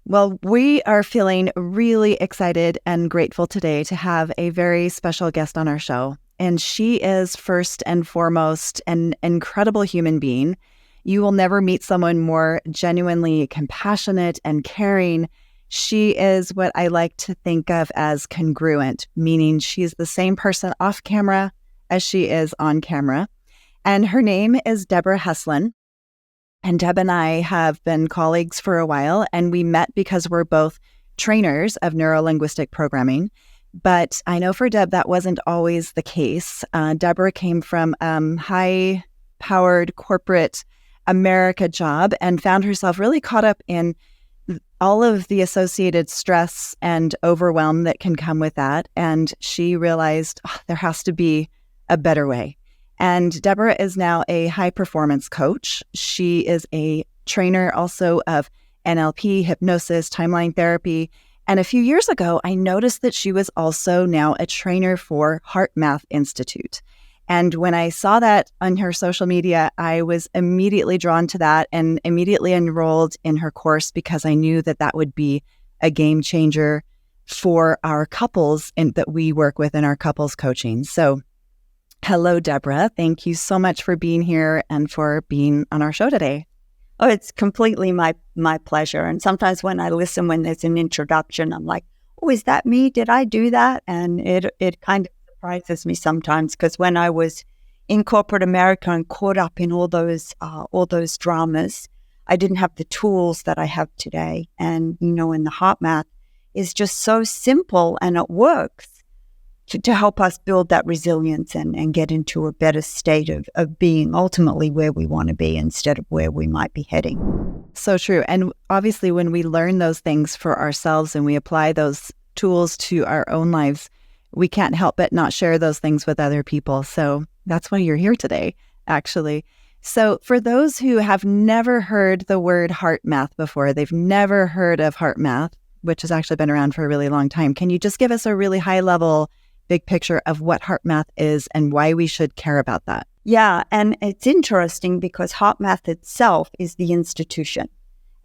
Well, we are feeling really excited and grateful today to have a very special guest on our show. And she is first and foremost an incredible human being. You will never meet someone more genuinely compassionate and caring. She is what I like to think of as congruent, meaning she's the same person off camera as she is on camera. And her name is Debra Heslin. And Deb and I have been colleagues for a while, and we met because we're both trainers of Neuro-Linguistic Programming. But I know for Deb, that wasn't always the case. Debra came from high-powered corporate America job and found herself really caught up in all of the associated stress and overwhelm that can come with that. And she realized there has to be a better way. And Debra is now a high-performance coach. She is a trainer also of NLP, hypnosis, timeline therapy. And a few years ago, I noticed that she was also now a trainer for HeartMath Institute. And when I saw that on her social media, I was immediately drawn to that and immediately enrolled in her course because I knew that that would be a game changer for our couples that we work with in our couples coaching. So hello, Debra. Thank you so much for being here and for being on our show today. Oh, it's completely my pleasure. And sometimes when I listen, when there's an introduction, I'm like, oh, is that me? Did I do that? And it kind of surprises me sometimes because when I was in corporate America and caught up in all those dramas, I didn't have the tools that I have today. And, in the HeartMath is just so simple and it works to help us build that resilience and get into a better state of being ultimately where we want to be instead of where we might be heading. So true. And obviously, when we learn those things for ourselves and we apply those tools to our own lives, we can't help but not share those things with other people. So that's why you're here today, actually. So for those who have never heard the word HeartMath before, they've never heard of HeartMath, which has actually been around for a really long time. Can you just give us a really high level big picture of what HeartMath is and why we should care about that? Yeah, and it's interesting because HeartMath itself is the institution.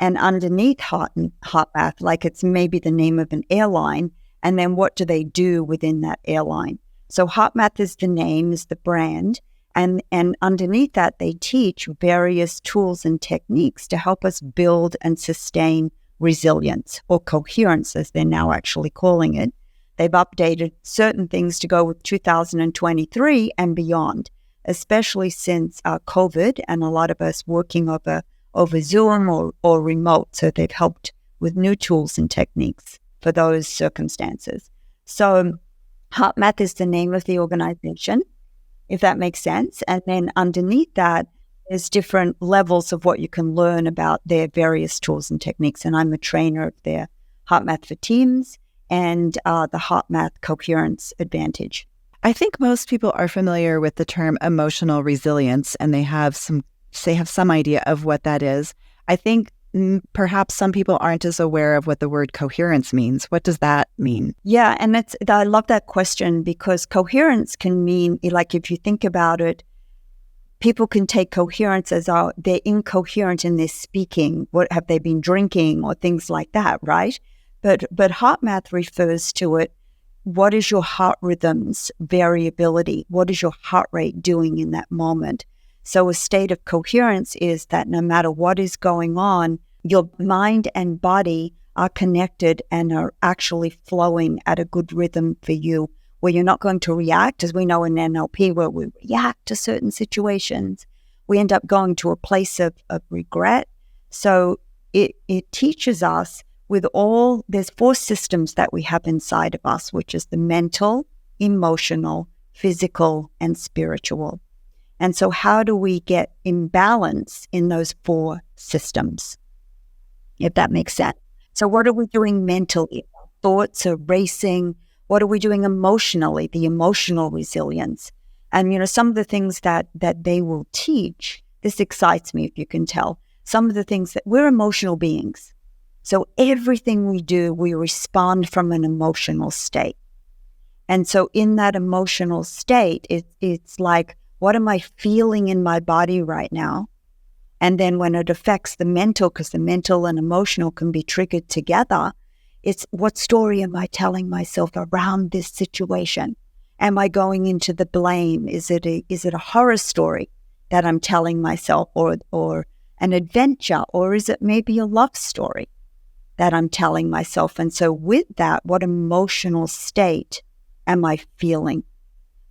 And underneath HeartMath, like it's maybe the name of an airline, and then what do they do within that airline? So HeartMath is the name, is the brand, and underneath that they teach various tools and techniques to help us build and sustain resilience, or coherence as they're now actually calling it. They've updated certain things to go with 2023 and beyond, especially since COVID and a lot of us working over Zoom or remote. So they've helped with new tools and techniques for those circumstances. So HeartMath is the name of the organization, if that makes sense. And then underneath that, there's different levels of what you can learn about their various tools and techniques. And I'm a trainer of their HeartMath for Teams and the HeartMath Coherence Advantage. I think most people are familiar with the term emotional resilience, and they have some idea of what that is. I think perhaps some people aren't as aware of what the word coherence means. What does that mean? Yeah, and I love that question because coherence can mean, like if you think about it, people can take coherence as they're incoherent in their speaking. What have they been drinking or things like that, right? But HeartMath refers to it, what is your heart rhythm's variability? What is your heart rate doing in that moment? So a state of coherence is that no matter what is going on, your mind and body are connected and are actually flowing at a good rhythm for you, where you're not going to react, as we know in NLP, where we react to certain situations. We end up going to a place of regret. So it teaches us there's 4 systems that we have inside of us, which is the mental, emotional, physical, and spiritual. And so how do we get imbalance in those 4 systems, if that makes sense? So what are we doing mentally? Thoughts are racing. What are we doing emotionally? The emotional resilience. And, some of the things that they will teach, this excites me if you can tell, some of the things that we're emotional beings. So everything we do, we respond from an emotional state. And so in that emotional state, it's like, what am I feeling in my body right now? And then when it affects the mental, because the mental and emotional can be triggered together, it's what story am I telling myself around this situation? Am I going into the blame? Is it a horror story that I'm telling myself, or an adventure, or is it maybe a love story that I'm telling myself? And so with that, what emotional state am I feeling?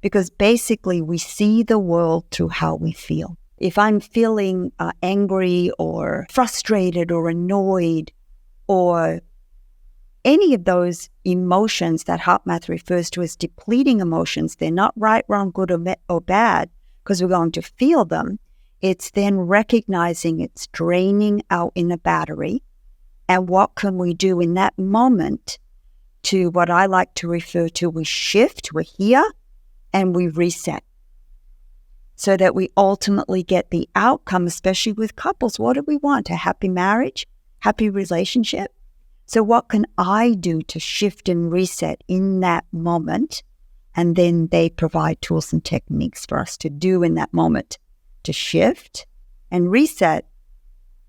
Because basically we see the world through how we feel. If I'm feeling angry or frustrated or annoyed or any of those emotions that HeartMath refers to as depleting emotions, they're not right, wrong, good, or bad, because we're going to feel them. It's then recognizing it's draining our inner battery. And what can we do in that moment to what I like to refer to, we shift, we're here, and we reset, so that we ultimately get the outcome, especially with couples. What do we want? A happy marriage, happy relationship? So what can I do to shift and reset in that moment? And then they provide tools and techniques for us to do in that moment to shift and reset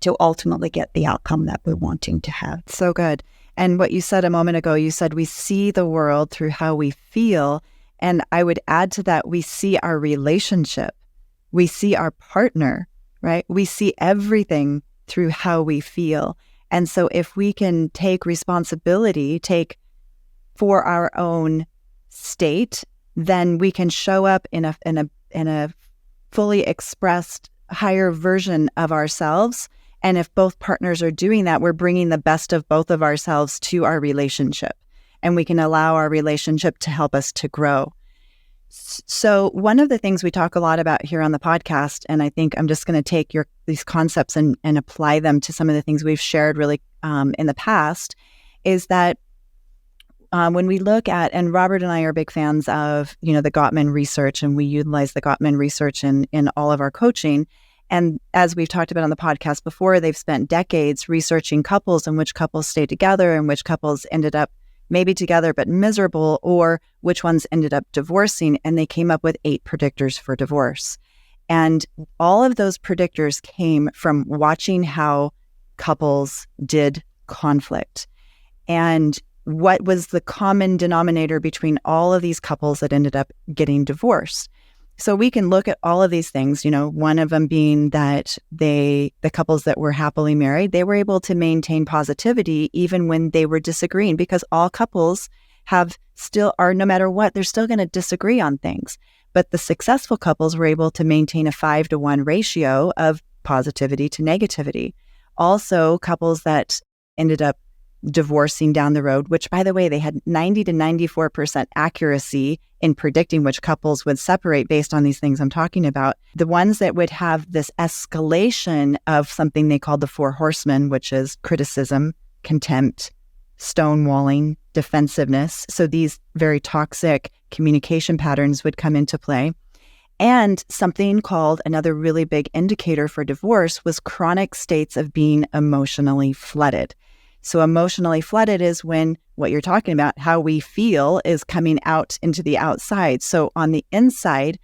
to ultimately get the outcome that we're wanting to have. So good. And what you said a moment ago, you said we see the world through how we feel. And I would add to that, we see our relationship. We see our partner, right? We see everything through how we feel. And so if we can take responsibility, for our own state, then we can show up in a fully expressed higher version of ourselves. And if both partners are doing that, we're bringing the best of both of ourselves to our relationship, and we can allow our relationship to help us to grow. So one of the things we talk a lot about here on the podcast, and I think I'm just going to take these concepts and apply them to some of the things we've shared really in the past, is that when we look at, and Robert and I are big fans of, the Gottman research, and we utilize the Gottman research in all of our coaching. And as we've talked about on the podcast before, they've spent decades researching couples and which couples stayed together and which couples ended up maybe together but miserable, or which ones ended up divorcing. And they came up with 8 predictors for divorce. And all of those predictors came from watching how couples did conflict. And what was the common denominator between all of these couples that ended up getting divorced? So we can look at all of these things, one of them being that the couples that were happily married, they were able to maintain positivity even when they were disagreeing, because all couples are, no matter what, they're still going to disagree on things. But the successful couples were able to maintain a 5-to-1 ratio of positivity to negativity. Also, couples that ended up divorcing down the road, which, by the way, they had 90 to 94% accuracy in predicting which couples would separate based on these things I'm talking about. The ones that would have this escalation of something they called the 4 horsemen, which is criticism, contempt, stonewalling, defensiveness. So these very toxic communication patterns would come into play. And something called, another really big indicator for divorce, was chronic states of being emotionally flooded. So emotionally flooded is when what you're talking about, how we feel, is coming out into the outside. So on the inside,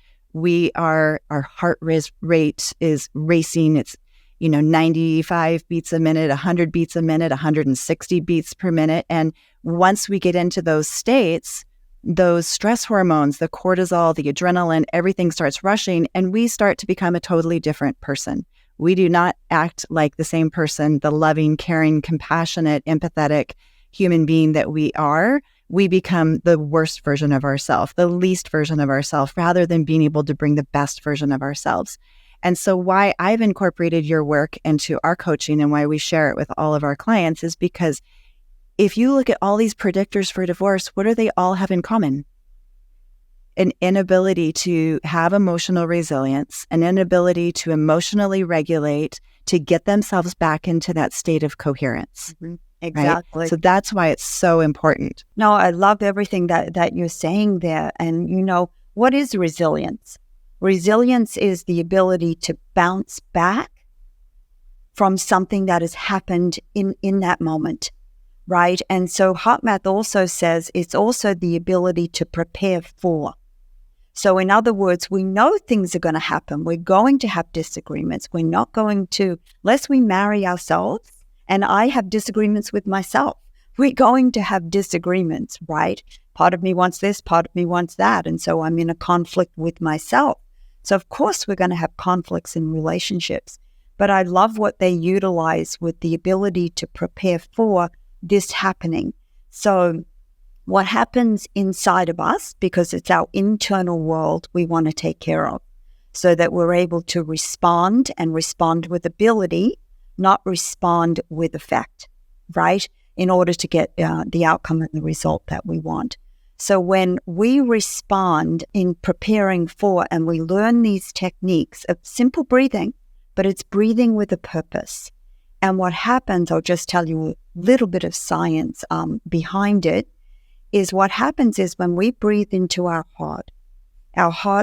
our heart rate is racing. It's, 95 beats a minute, 100 beats a minute, 160 beats per minute. And once we get into those states, those stress hormones, the cortisol, the adrenaline, everything starts rushing, and we start to become a totally different person. We do not act like the same person, the loving, caring, compassionate, empathetic human being that we are. We become the worst version of ourselves, the least version of ourselves, rather than being able to bring the best version of ourselves. And so why I've incorporated your work into our coaching and why we share it with all of our clients is because if you look at all these predictors for divorce, what do they all have in common? An inability to have emotional resilience, an inability to emotionally regulate, to get themselves back into that state of coherence. Mm-hmm. Exactly. Right? So that's why it's so important. No, I love everything that you're saying there. And what is resilience? Resilience is the ability to bounce back from something that has happened in that moment, right? And so HeartMath also says it's also the ability to prepare for. So in other words, we know things are going to happen. We're going to have disagreements. We're not going to, unless we marry ourselves, and I have disagreements with myself. We're going to have disagreements, right? Part of me wants this, part of me wants that. And so I'm in a conflict with myself. So of course we're going to have conflicts in relationships. But I love what they utilize with the ability to prepare for this happening. So what happens inside of us, because it's our internal world we want to take care of, so that we're able to respond and respond with ability, not respond with effect, right? In order to get the outcome and the result that we want. So when we respond in preparing for, and we learn these techniques of simple breathing, but it's breathing with a purpose. And what happens, I'll just tell you a little bit of science behind it, is what happens is when we breathe into our heart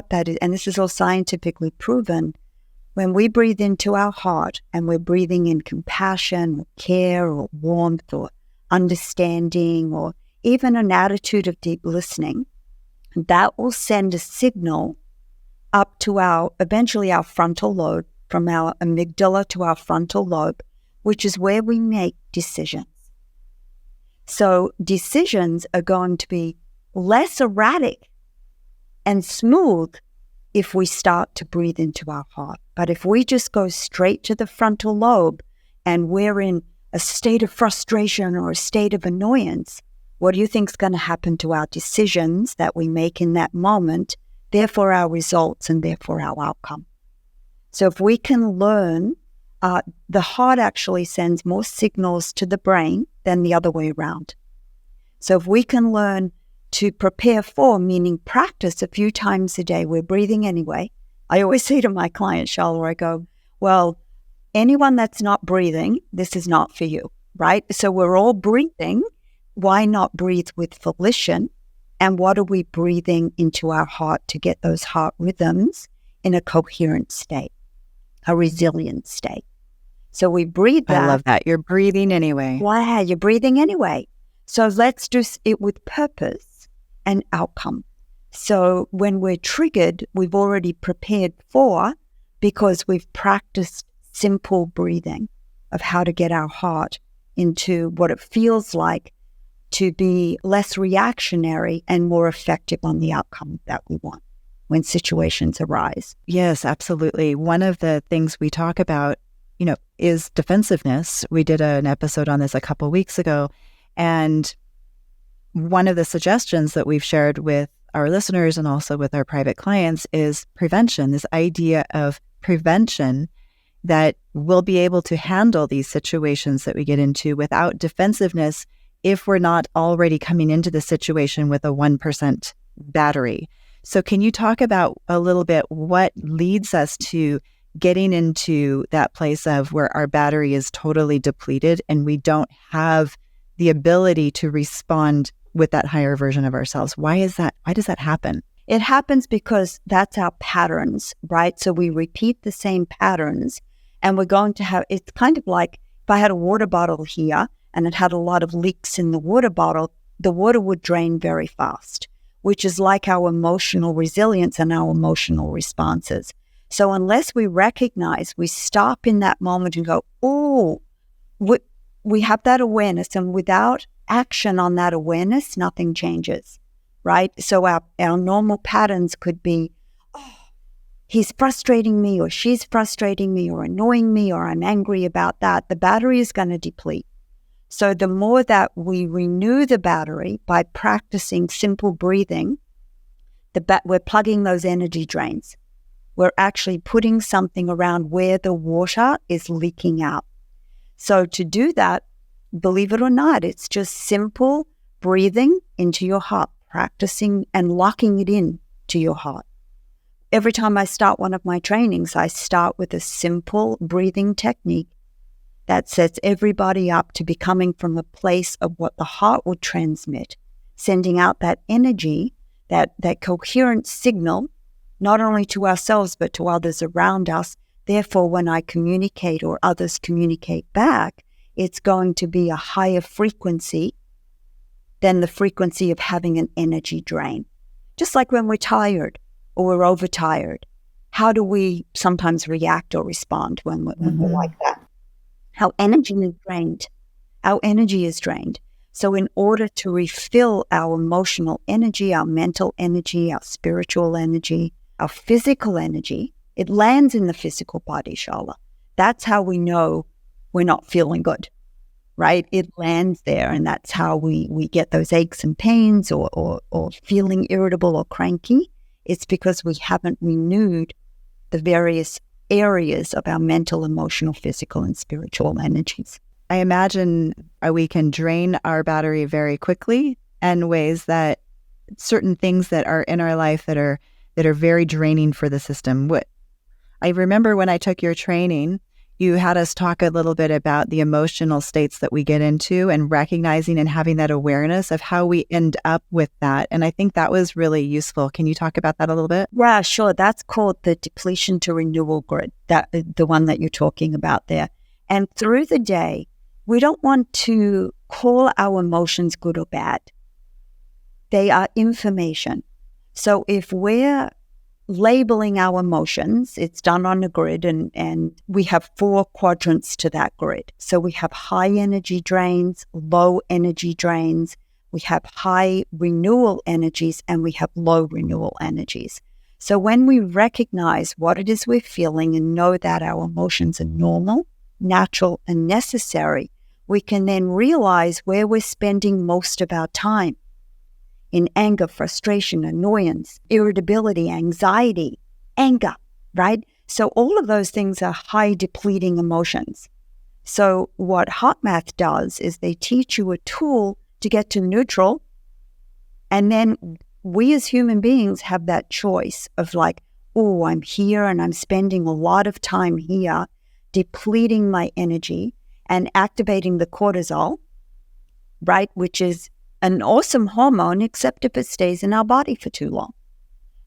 that is, and this is all scientifically proven, when we breathe into our heart and we're breathing in compassion or care or warmth or understanding or even an attitude of deep listening, that will send a signal up to eventually our frontal lobe, from our amygdala to our frontal lobe, which is where we make decisions. So decisions are going to be less erratic and smooth if we start to breathe into our heart. But if we just go straight to the frontal lobe and we're in a state of frustration or a state of annoyance, what do you think is going to happen to our decisions that we make in that moment, therefore our results and therefore our outcome? So if we can learn, the heart actually sends more signals to the brain than the other way around. So if we can learn to prepare for, meaning practice a few times a day, we're breathing anyway. I always say to my client, Sharla, I go, well, anyone that's not breathing, this is not for you, right? So we're all breathing. Why not breathe with volition? And what are we breathing into our heart to get those heart rhythms in a coherent state, a resilient state? So we breathe that. I love that. You're breathing anyway. Wow, you're breathing anyway. So let's do it with purpose and outcome. So when we're triggered, we've already prepared for, because we've practiced simple breathing of how to get our heart into what it feels like to be less reactionary and more effective on the outcome that we want when situations arise. Yes, absolutely. One of the things we talk about, is defensiveness. We did an episode on this a couple weeks ago. And one of the suggestions that we've shared with our listeners and also with our private clients is prevention, this idea of prevention, that we'll be able to handle these situations that we get into without defensiveness if we're not already coming into the situation with a 1% battery. So can you talk about a little bit what leads us to getting into that place of where our battery is totally depleted and we don't have the ability to respond with that higher version of ourselves? Why is that? Why does that happen? It happens because that's our patterns, right? So we repeat the same patterns, and we're going to have, it's kind of like if I had a water bottle here and it had a lot of leaks in the water bottle, the water would drain very fast, which is like our emotional resilience and our emotional responses. So unless we recognize, we stop in that moment and go, oh, we have that awareness, and without action on that awareness, nothing changes, right? So our normal patterns could be, oh, he's frustrating me, or she's frustrating me, or annoying me, or I'm angry about that. The battery is going to deplete. So the more that we renew the battery by practicing simple breathing, we're plugging those energy drains. We're actually putting something around where the water is leaking out. So to do that, believe it or not, it's just simple breathing into your heart, practicing and locking it in to your heart. Every time I start one of my trainings, I start with a simple breathing technique that sets everybody up to be coming from a place of what the heart will transmit, sending out that energy, that coherent signal, not only to ourselves, but to others around us. Therefore, when I communicate or others communicate back, it's going to be a higher frequency than the frequency of having an energy drain. Just like when we're tired, or we're overtired. How do we sometimes react or respond when we're like that? Our energy is drained. Our energy is drained. So in order to refill our emotional energy, our mental energy, our spiritual energy, our physical energy, it lands in the physical body, Sharla. That's how we know we're not feeling good, right? It lands there, and that's how we get those aches and pains or feeling irritable or cranky. It's because we haven't renewed the various areas of our mental, emotional, physical, and spiritual energies. I imagine we can drain our battery very quickly, and ways that certain things that are in our life that are very draining for the system. I remember when I took your training, you had us talk a little bit about the emotional states that we get into and recognizing and having that awareness of how we end up with that. And I think that was really useful. Can you talk about that a little bit? Yeah, sure. That's called the depletion to renewal grid, the one that you're talking about there. And through the day, we don't want to call our emotions good or bad. They are information. So if we're labeling our emotions, it's done on a grid, and we have 4 quadrants to that grid. So we have high energy drains, low energy drains, we have high renewal energies, and we have low renewal energies. So when we recognize what it is we're feeling and know that our emotions are normal, natural, and necessary, we can then realize where we're spending most of our time. In anger, frustration, annoyance, irritability, anxiety, anger, right? So all of those things are high depleting emotions. So what HeartMath does is they teach you a tool to get to neutral. And then we as human beings have that choice of like, oh, I'm here and I'm spending a lot of time here, depleting my energy and activating the cortisol, right? Which is an awesome hormone, except if it stays in our body for too long.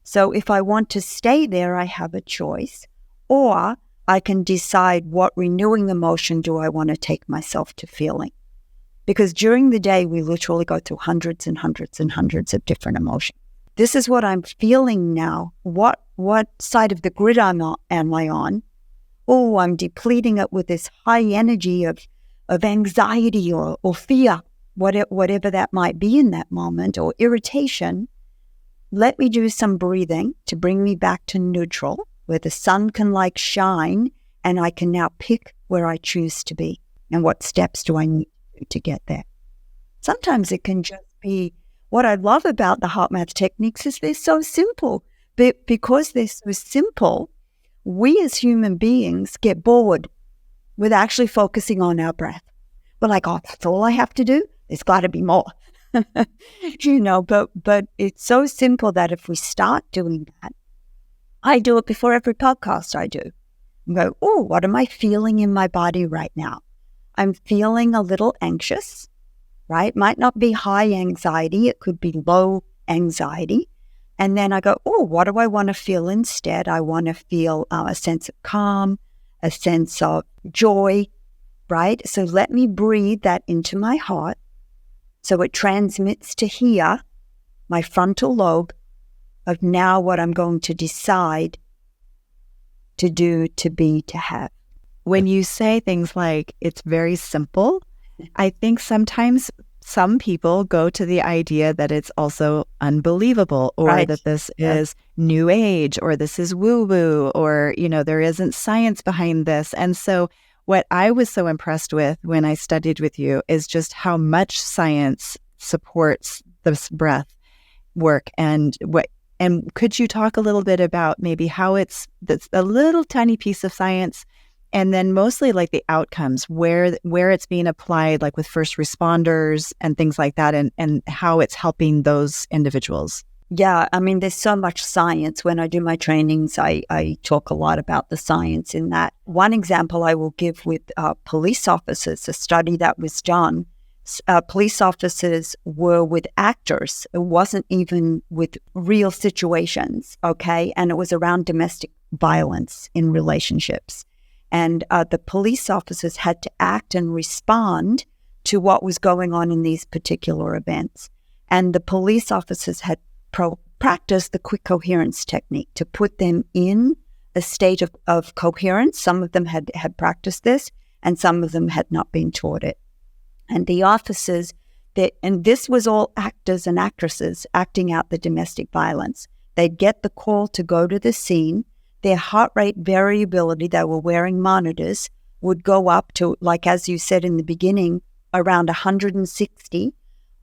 So if I want to stay there, I have a choice, or I can decide what renewing emotion do I want to take myself to feeling. Because during the day, we literally go through hundreds and hundreds and hundreds of different emotions. This is what I'm feeling now. What side of the grid am I on? Oh, I'm depleting it with this high energy of anxiety or fear. Whatever that might be in that moment, or irritation. Let me do some breathing to bring me back to neutral, where the sun can like shine, and I can now pick where I choose to be and what steps do I need to get there. Sometimes it can just be, what I love about the HeartMath techniques is they're so simple. But because they're so simple, we as human beings get bored with actually focusing on our breath. We're like, oh, that's all I have to do? There's got to be more, but it's so simple that if we start doing that, I do it before every podcast I do. I go, oh, what am I feeling in my body right now? I'm feeling a little anxious, right? Might not be high anxiety. It could be low anxiety. And then I go, oh, what do I want to feel instead? I want to feel a sense of calm, a sense of joy, right? So let me breathe that into my heart. So it transmits to here, my frontal lobe, of now what I'm going to decide to do, to be, to have. When you say things like it's very simple, I think sometimes some people go to the idea that it's also unbelievable, or Right. that this is new age, or this is woo-woo, or, there isn't science behind this. And so what I was so impressed with when I studied with you is just how much science supports this breath work, and could you talk a little bit about maybe how that's a little tiny piece of science, and then mostly like the outcomes, where it's being applied, like with first responders and things like that, and how it's helping those individuals? Yeah, I mean, there's so much science. When I do my trainings, I talk a lot about the science in that. One example I will give with police officers, a study that was done. Police officers were with actors. It wasn't even with real situations, okay? And it was around domestic violence in relationships. And the police officers had to act and respond to what was going on in these particular events. And the police officers had practice the quick coherence technique to put them in a state of coherence. Some of them had practiced this, and some of them had not been taught it. And the officers, and this was all actors and actresses acting out the domestic violence. They'd get the call to go to the scene. Their heart rate variability, they were wearing monitors, would go up to, like as you said in the beginning, around 160.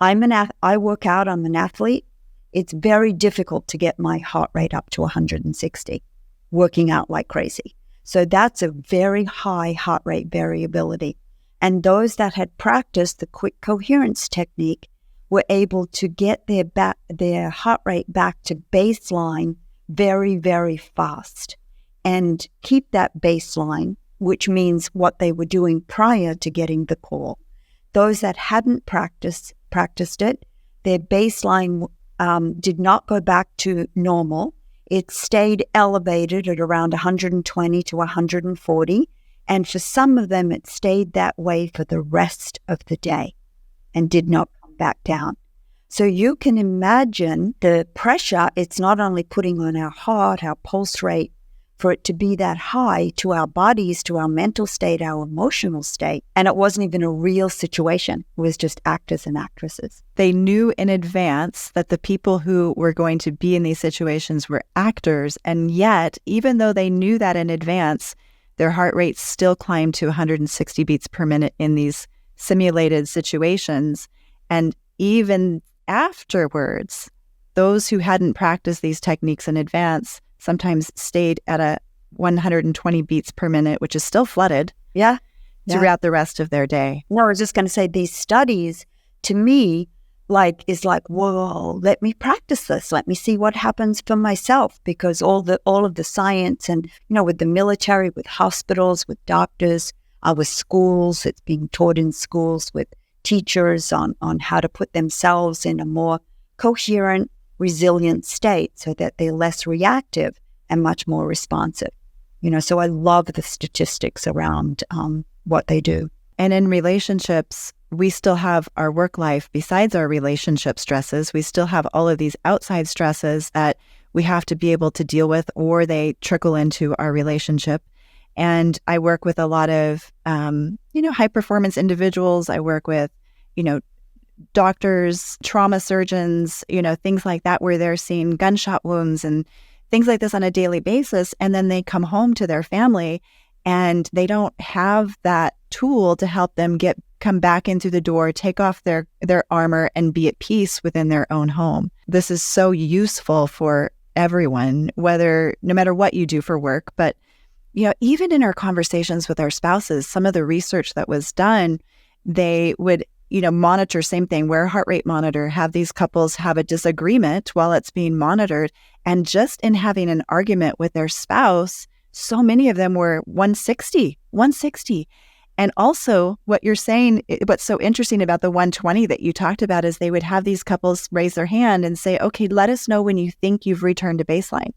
I work out, I'm an athlete. It's very difficult to get my heart rate up to 160, working out like crazy. So that's a very high heart rate variability. And those that had practiced the quick coherence technique were able to get their heart rate back to baseline very, very fast and keep that baseline, which means what they were doing prior to getting the call. Those that hadn't practiced it, their baseline did not go back to normal. It stayed elevated at around 120 to 140. And for some of them, it stayed that way for the rest of the day and did not come back down. So you can imagine the pressure it's not only putting on our heart, our pulse rate, for it to be that high to our bodies, to our mental state, our emotional state. And it wasn't even a real situation. It was just actors and actresses. They knew in advance that the people who were going to be in these situations were actors. And yet, even though they knew that in advance, their heart rate still climbed to 160 beats per minute in these simulated situations. And even afterwards, those who hadn't practiced these techniques in advance sometimes stayed at a 120 beats per minute, which is still flooded throughout the rest of their day. No, I was just going to say, these studies, to me, is like, whoa, let me practice this. Let me see what happens for myself, because all of the science and, with the military, with hospitals, with doctors, with schools, it's being taught in schools with teachers on how to put themselves in a more coherent, resilient state so that they're less reactive and much more responsive. So I love the statistics around what they do. And in relationships, we still have our work life besides our relationship stresses. We still have all of these outside stresses that we have to be able to deal with, or they trickle into our relationship. And I work with a lot of, high performance individuals. I work with, doctors, trauma surgeons, things like that, where they're seeing gunshot wounds and things like this on a daily basis. And then they come home to their family and they don't have that tool to help them come back in through the door, take off their armor and be at peace within their own home. This is so useful for everyone, no matter what you do for work. But, even in our conversations with our spouses, some of the research that was done, they would monitor, same thing, wear a heart rate monitor, have these couples have a disagreement while it's being monitored. And just in having an argument with their spouse, so many of them were 160. And also what you're saying, what's so interesting about the 120 that you talked about is they would have these couples raise their hand and say, okay, let us know when you think you've returned to baseline.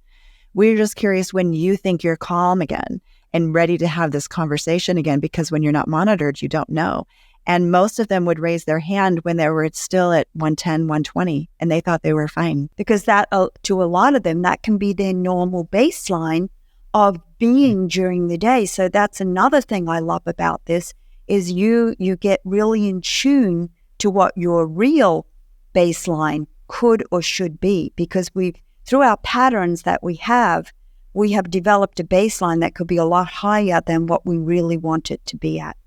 We're just curious when you think you're calm again and ready to have this conversation again, because when you're not monitored, you don't know. And most of them would raise their hand when they were still at 110, 120, and they thought they were fine. Because that, to a lot of them, that can be their normal baseline of being during the day. So that's another thing I love about this, is you get really in tune to what your real baseline could or should be, because through our patterns that we have developed a baseline that could be a lot higher than what we really want it to be at.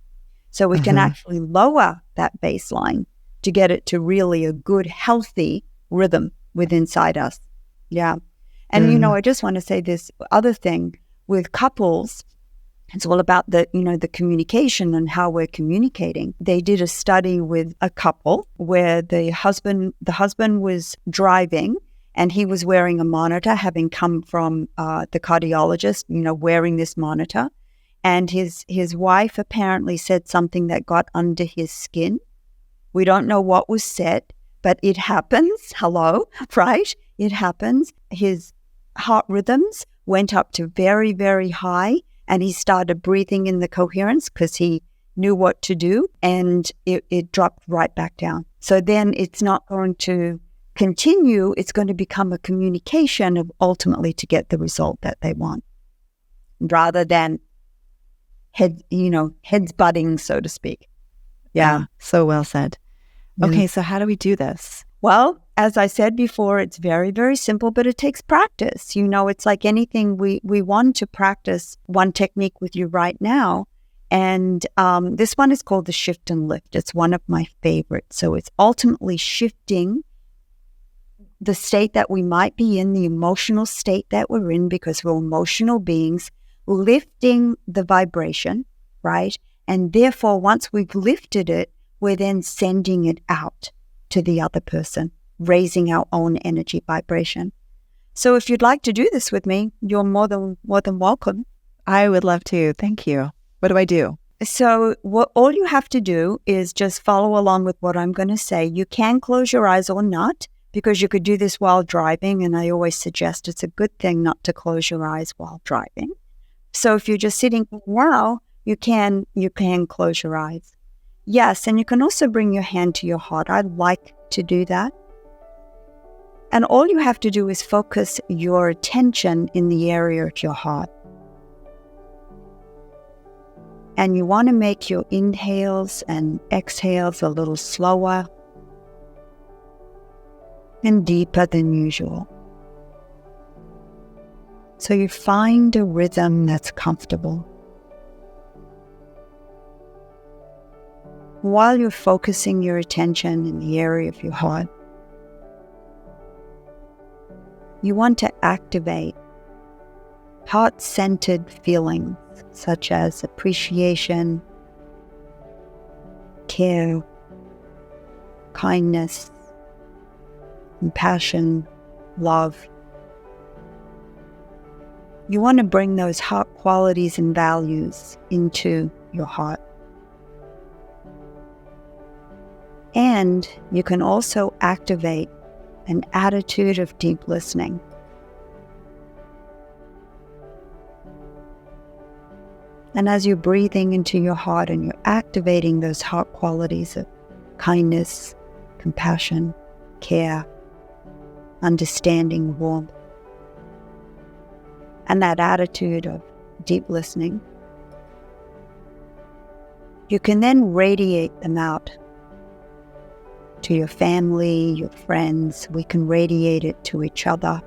So we can actually lower that baseline to get it to really a good, healthy rhythm within inside us. Yeah. And, I just want to say this other thing with couples. It's all about the communication and how we're communicating. They did a study with a couple where the husband was driving and he was wearing a monitor, having come from the cardiologist, wearing this monitor. And his wife apparently said something that got under his skin. We don't know what was said, but it happens. Hello, right? It happens. His heart rhythms went up to very, very high, and he started breathing in the coherence because he knew what to do, and it dropped right back down. So then it's not going to continue, it's going to become a communication of ultimately to get the result that they want, rather than heads butting, so to speak. Yeah, so well said. Okay, so how do we do this? Well, as I said before, it's very, very simple, but it takes practice. It's like anything, we want to practice one technique with you right now. And this one is called the shift and lift. It's one of my favorites. So it's ultimately shifting the state that we might be in, the emotional state that we're in, because we're emotional beings, lifting the vibration, right? And therefore, once we've lifted it, we're then sending it out to the other person, raising our own energy vibration. So if you'd like to do this with me, you're more than welcome. I would love to. Thank you. What do I do? So all you have to do is just follow along with what I'm going to say. You can close your eyes or not, because you could do this while driving, and I always suggest it's a good thing not to close your eyes while driving. So if you're just sitting now, you can close your eyes. Yes, and you can also bring your hand to your heart. I like to do that. And all you have to do is focus your attention in the area of your heart. And you want to make your inhales and exhales a little slower and deeper than usual. So you find a rhythm that's comfortable. While you're focusing your attention in the area of your heart, you want to activate heart-centered feelings such as appreciation, care, kindness, compassion, love. You want to bring those heart qualities and values into your heart. And you can also activate an attitude of deep listening. And as you're breathing into your heart and you're activating those heart qualities of kindness, compassion, care, understanding, warmth, and that attitude of deep listening, you can then radiate them out to your family, your friends. We can radiate it to each other,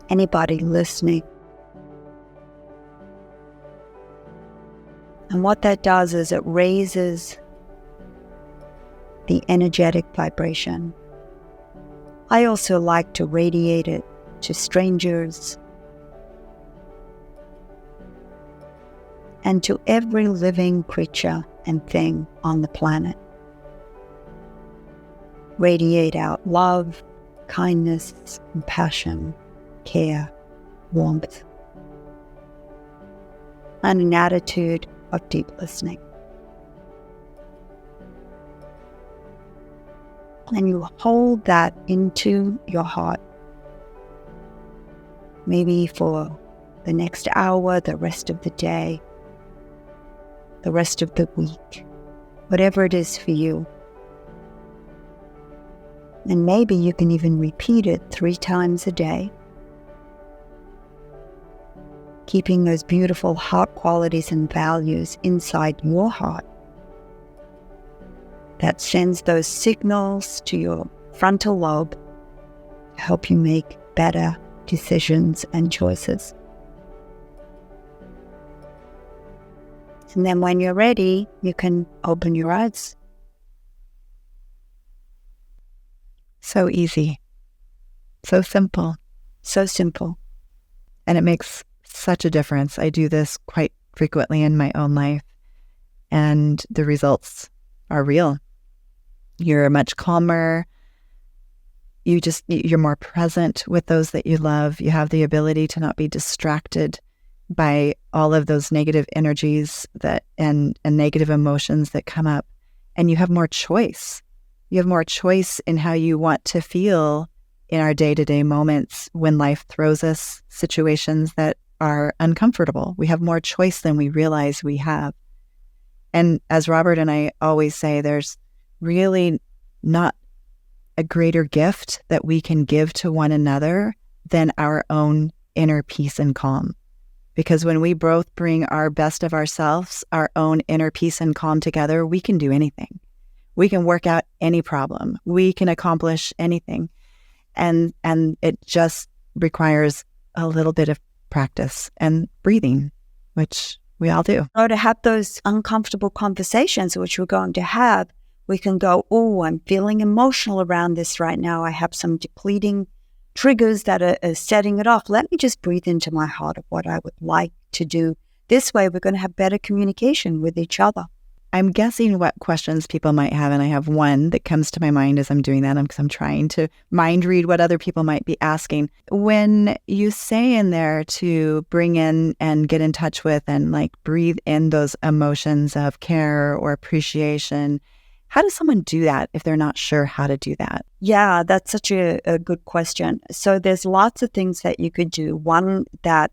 anybody listening. And what that does is it raises the energetic vibration. I also like to radiate it to strangers and to every living creature and thing on the planet. Radiate out love, kindness, compassion, care, warmth, and an attitude of deep listening. And you hold that into your heart, maybe for the next hour, the rest of the day, the rest of the week, whatever it is for you. And maybe you can even repeat it 3 times a day, keeping those beautiful heart qualities and values inside your heart. That sends those signals to your frontal lobe to help you make better decisions and choices. And then when you're ready, you can open your eyes. So easy. So simple. So simple. And it makes such a difference. I do this quite frequently in my own life, and the results are real. You're much calmer. You're more present with those that you love. You have the ability to not be distracted by all of those negative energies and negative emotions that come up. And you have more choice. You have more choice in how you want to feel in our day-to-day moments when life throws us situations that are uncomfortable. We have more choice than we realize we have. And as Robert and I always say, there's really not a greater gift that we can give to one another than our own inner peace and calm. Because when we both bring our best of ourselves, our own inner peace and calm together, we can do anything. We can work out any problem. We can accomplish anything. And it just requires a little bit of practice and breathing, which we all do. So to have those uncomfortable conversations, which we're going to have, we can go, oh, I'm feeling emotional around this right now. I have some depleting triggers that are setting it off. Let me just breathe into my heart of what I would like to do. This way, we're going to have better communication with each other. I'm guessing what questions people might have, and I have one that comes to my mind as I'm doing that because I'm trying to mind read what other people might be asking. When you say in there to bring in and get in touch with and like breathe in those emotions of care or appreciation, how does someone do that if they're not sure how to do that? Yeah, that's such a good question. So there's lots of things that you could do. One, that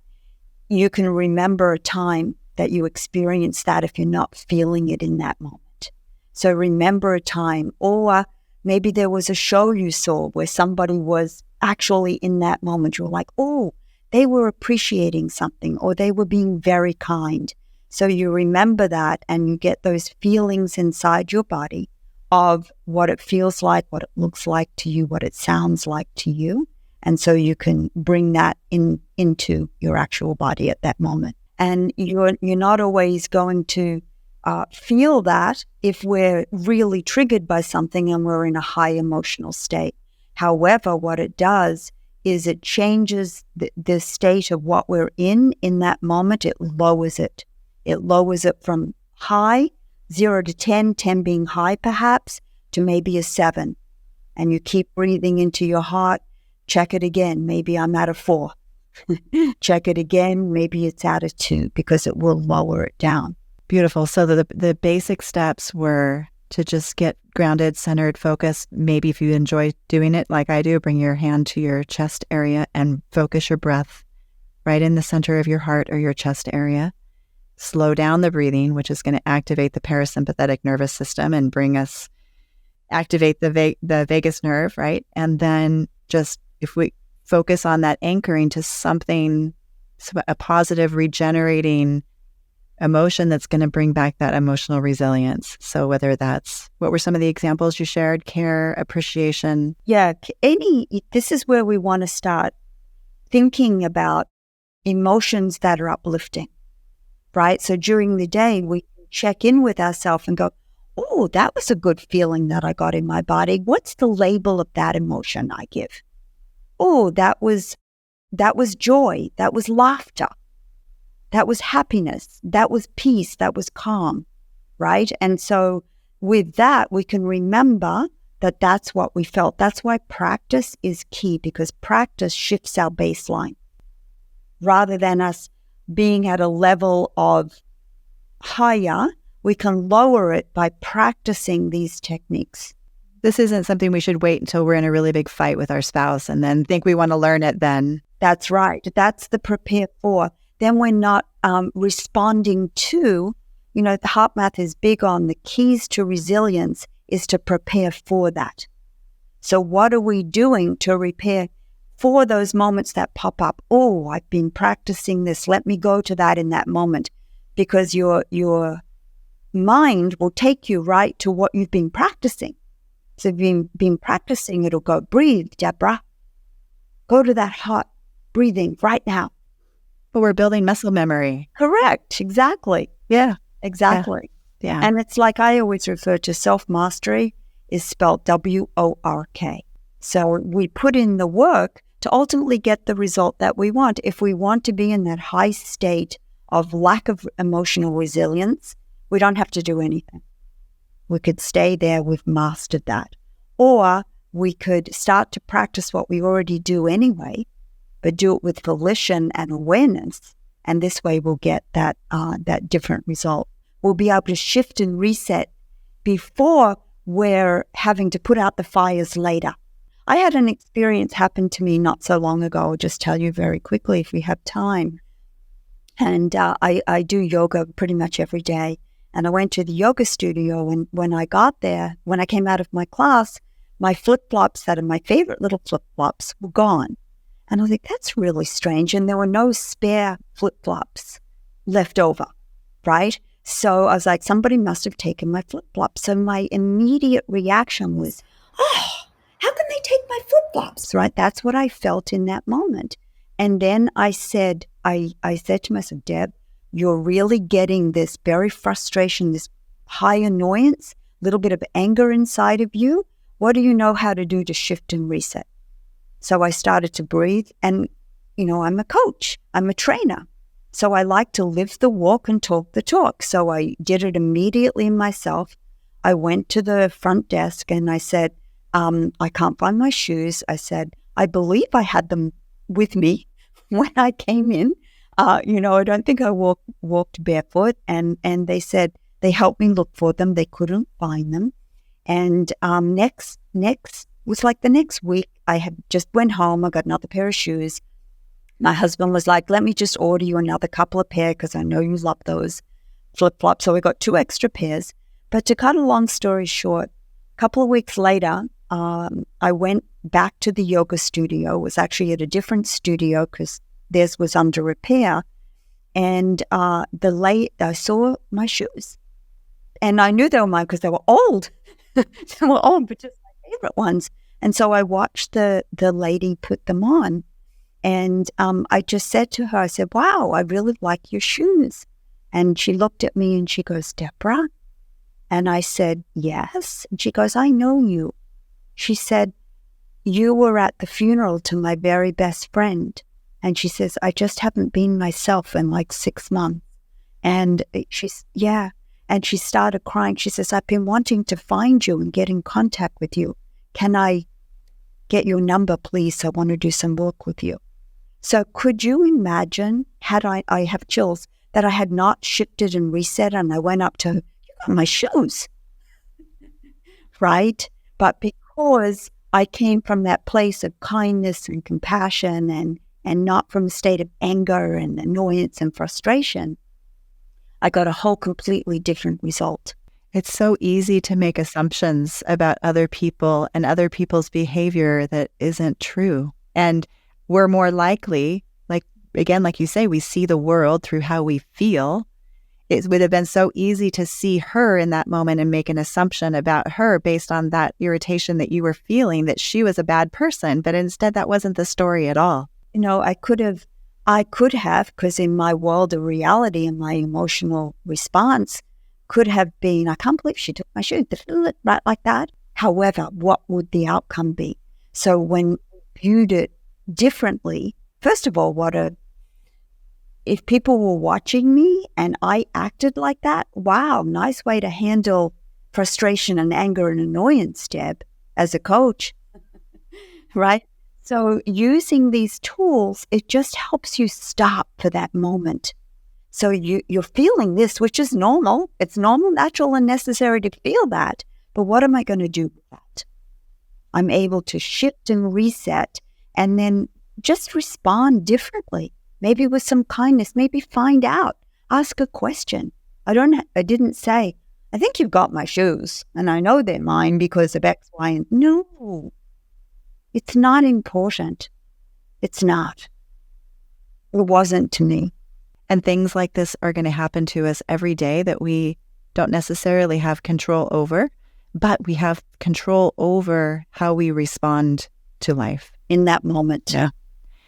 you can remember a time that you experienced that if you're not feeling it in that moment. So remember a time, or maybe there was a show you saw where somebody was actually in that moment. You're like, oh, they were appreciating something, or they were being very kind. So you remember that and you get those feelings inside your body of what it feels like, what it looks like to you, what it sounds like to you. And so you can bring that into your actual body at that moment. And you're not always going to feel that if we're really triggered by something and we're in a high emotional state. However, what it does is it changes the state of what we're in that moment. It lowers it. It lowers it from high, 0 to 10, 10 being high perhaps, to maybe a 7. And you keep breathing into your heart. Check it again. Maybe I'm at a 4. Check it again. Maybe it's at a 2, because it will lower it down. Beautiful. So the basic steps were to just get grounded, centered, focused. Maybe if you enjoy doing it like I do, bring your hand to your chest area and focus your breath right in the center of your heart or your chest area. Slow down the breathing, which is going to activate the parasympathetic nervous system and activate the vagus nerve, right? And then just if we focus on that anchoring to something, a positive, regenerating emotion that's going to bring back that emotional resilience. So whether that's, what were some of the examples you shared? Care, appreciation. Yeah, this is where we want to start thinking about emotions that are uplifting, right? So during the day, we check in with ourselves and go, oh, that was a good feeling that I got in my body. What's the label of that emotion I give? Oh, that was joy. That was laughter. That was happiness. That was peace. That was calm, right? And so with that, we can remember that that's what we felt. That's why practice is key, because practice shifts our baseline. Rather than us being at a level of higher, we can lower it by practicing these techniques. This isn't something we should wait until we're in a really big fight with our spouse and then think we want to learn it then. That's right. That's the prepare for. Then we're not responding to, the HeartMath is big on the keys to resilience is to prepare for that. So what are we doing to prepare for those moments that pop up? Oh, I've been practicing this. Let me go to that in that moment, because your mind will take you right to what you've been practicing. So if you've been practicing, it'll go, breathe, Debra. Go to that heart breathing right now. But we're building muscle memory. Correct. Exactly. Yeah. Exactly. Yeah. And it's like I always refer to self-mastery is spelled W-O-R-K. So we put in the work to ultimately get the result that we want. If we want to be in that high state of lack of emotional resilience, we don't have to do anything. We could stay there, we've mastered that. Or we could start to practice what we already do anyway, but do it with volition and awareness. And this way we'll get that different result. We'll be able to shift and reset before we're having to put out the fires later. I had an experience happen to me not so long ago. I'll just tell you very quickly if we have time. And I do yoga pretty much every day. And I went to the yoga studio, and when I got there, when I came out of my class, my flip-flops that are my favorite little flip-flops were gone. And I was like, that's really strange. And there were no spare flip-flops left over, right? So I was like, somebody must have taken my flip-flops. So my immediate reaction was, oh, how can they take my flip-flops, right? That's what I felt in that moment. And then I said to myself, Deb, you're really getting this very frustration, this high annoyance, little bit of anger inside of you. What do you know how to do to shift and reset? So I started to breathe, and, I'm a coach, I'm a trainer. So I like to live the walk and talk the talk. So I did it immediately myself. I went to the front desk and I said, I can't find my shoes. I said, I believe I had them with me when I came in. I don't think I walked barefoot. And they said, they helped me look for them. They couldn't find them. And next was like the next week, I had just went home. I got another pair of shoes. My husband was like, let me just order you another couple of pairs because I know you love those flip-flops. So we got 2 extra pairs. But to cut a long story short, a couple of weeks later, I went back to the yoga studio. It was actually at a different studio because theirs was under repair. And I saw my shoes. And I knew they were mine because they were old. They were old, but just my favorite ones. And so I watched the lady put them on. And I just said to her, I said, wow, I really like your shoes. And she looked at me and she goes, Debra? And I said, yes. And she goes, I know you. She said, you were at the funeral to my very best friend. And she says, I just haven't been myself in like 6 months. And yeah. And she started crying. She says, I've been wanting to find you and get in contact with you. Can I get your number, please? I want to do some work with you. So could you imagine, had I have chills, that I had not shifted and reset and I went up to her, you got my shoes, right? But because I came from that place of kindness and compassion and not from a state of anger and annoyance and frustration, I got a whole completely different result. It's so easy to make assumptions about other people and other people's behavior that isn't true. And we're more likely, like you say, we see the world through how we feel. It would have been so easy to see her in that moment and make an assumption about her based on that irritation that you were feeling, that she was a bad person. But instead, that wasn't the story at all. I could have, because in my world of reality and my emotional response could have been, I can't believe she took my shoe, right like that. However, what would the outcome be? So when viewed it differently, first of all, if people were watching me and I acted like that, wow, nice way to handle frustration and anger and annoyance, Deb, as a coach, right? So using these tools, it just helps you stop for that moment. So you're feeling this, which is normal. It's normal, natural, and necessary to feel that. But what am I going to do with that? I'm able to shift and reset and then just respond differently. Maybe with some kindness, maybe find out, ask a question. I didn't say, I think you've got my shoes and I know they're mine because of X, Y, and no, it's not important. It's not. It wasn't to me. And things like this are going to happen to us every day that we don't necessarily have control over, but we have control over how we respond to life. In that moment. Yeah.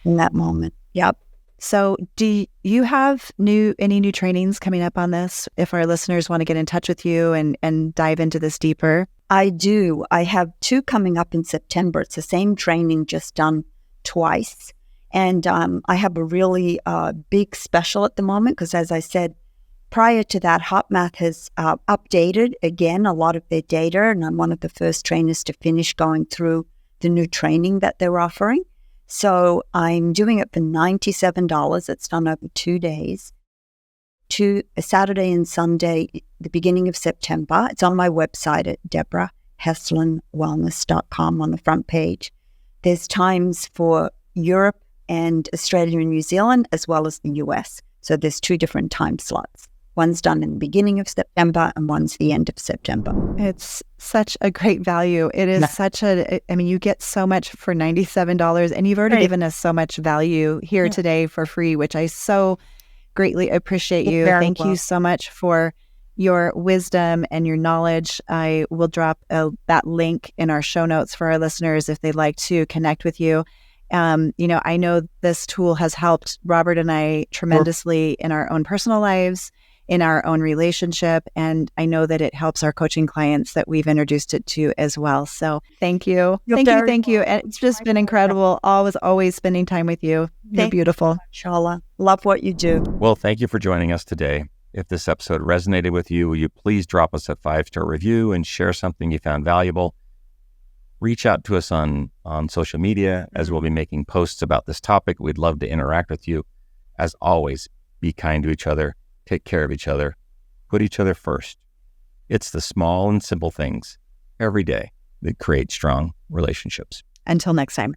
In that moment. Yep. So do you have any new trainings coming up on this if our listeners want to get in touch with you and dive into this deeper? I do. I have 2 coming up in September. It's the same training, just done twice. And I have a really big special at the moment because, as I said, prior to that, HeartMath has updated again a lot of their data, and I'm one of the first trainers to finish going through the new training that they're offering. So I'm doing it for $97. It's done over 2 days, a Saturday and Sunday, the beginning of September. It's on my website at DebraHeslinWellness.com on the front page. There's times for Europe and Australia and New Zealand, as well as the US. So there's 2 different time slots. One's done in the beginning of September and one's the end of September. It's such a great value. It is you get so much for $97, and you've already given us so much value here today for free, which I so greatly appreciate you. Thank you so much for your wisdom and your knowledge. I will drop that link in our show notes for our listeners if they'd like to connect with you. I know this tool has helped Robert and I tremendously in our own personal lives, in our own relationship, and I know that it helps our coaching clients that we've introduced it to as well. So thank you. Thank you. And it's just been incredible. Always spending time with you. You're beautiful. Sharla, love what you do. Well, thank you for joining us today. If this episode resonated with you, will you please drop us a 5-star review and share something you found valuable? Reach out to us on social media, as we'll be making posts about this topic. We'd love to interact with you. As always, be kind to each other, take care of each other, put each other first. It's the small and simple things every day that create strong relationships. Until next time.